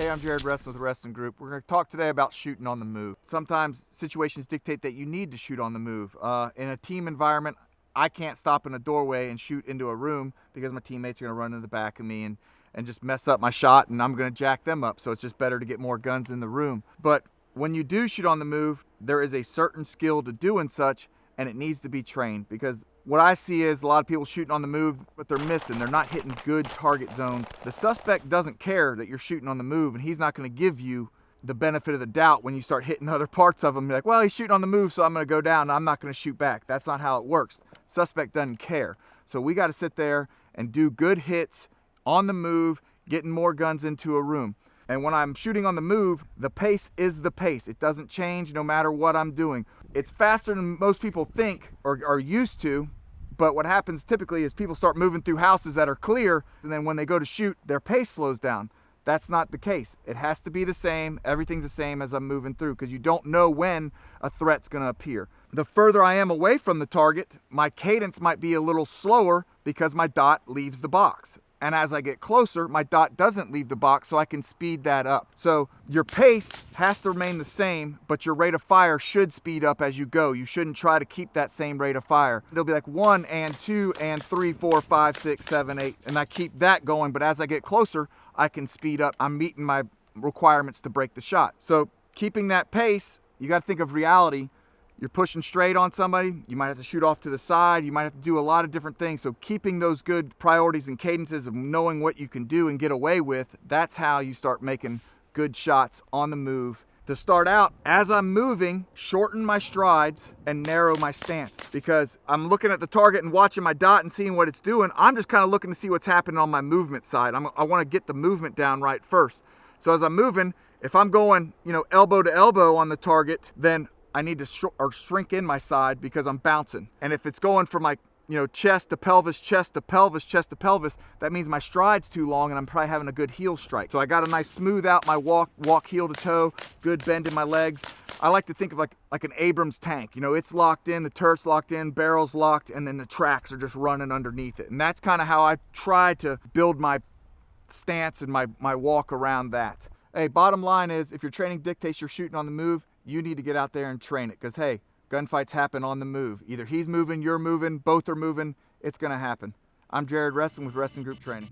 Hey, I'm Reston with the Reston Group. We're going to talk today about shooting on the move. Sometimes situations dictate that you need to shoot on the move. In a team environment, I can't stop in a doorway and shoot into a room because my teammates are going to run in the back of me and just mess up my shot, and I'm going to jack them up. So it's just better to get more guns in the room. But when you do shoot on the move, there is a certain skill to doing such, and it needs to be trained, because what I see is a lot of people shooting on the move, but they're missing. They're not hitting good target zones. The suspect doesn't care that you're shooting on the move, and he's not going to give you the benefit of the doubt when you start hitting other parts of him. You're like, well, he's shooting on the move, so I'm going to go down and I'm not going to shoot back. That's not how it works. Suspect doesn't care. So we got to sit there and do good hits on the move, getting more guns into a room. And when I'm shooting on the move, the pace is the pace. It doesn't change no matter what I'm doing. It's faster than most people think or are used to, but what happens typically is people start moving through houses that are clear, and then when they go to shoot, their pace slows down. That's not the case. It has to be the same. Everything's the same as I'm moving through, because you don't know when a threat's going to appear. The further I am away from the target, my cadence might be a little slower because my dot leaves the box. And as I get closer, my dot doesn't leave the box, so I can speed that up. So your pace has to remain the same, but your rate of fire should speed up as you go. You shouldn't try to keep that same rate of fire. There'll be like 1 and 2 and 3, 4, 5, 6, 7, 8, and I keep that going, but as I get closer, I can speed up. I'm meeting my requirements to break the shot. So keeping that pace, you got to think of reality. You're pushing straight on somebody, you might have to shoot off to the side, you might have to do a lot of different things. So keeping those good priorities and cadences of knowing what you can do and get away with, that's how you start making good shots on the move. To start out, as I'm moving, shorten my strides and narrow my stance, because I'm looking at the target and watching my dot and seeing what it's doing. I'm just kind of looking to see what's happening on my movement side. I want to get the movement down right first. So as I'm moving, if I'm going, elbow to elbow on the target, then I need to shrink in my side because I'm bouncing. And if it's going from like, chest to pelvis, chest to pelvis, chest to pelvis, that means my stride's too long and I'm probably having a good heel strike. So I got a nice smooth out my walk heel to toe, good bend in my legs. I like to think of like an Abrams tank. It's locked in, the turret's locked in, barrel's locked, and then the tracks are just running underneath it. And that's kind of how I try to build my stance and my walk around that. Hey, bottom line is, if your training dictates you're shooting on the move, you need to get out there and train it, because hey, gunfights happen on the move. Either he's moving, you're moving, both are moving, it's going to happen. I'm Reston with Reston Group Training.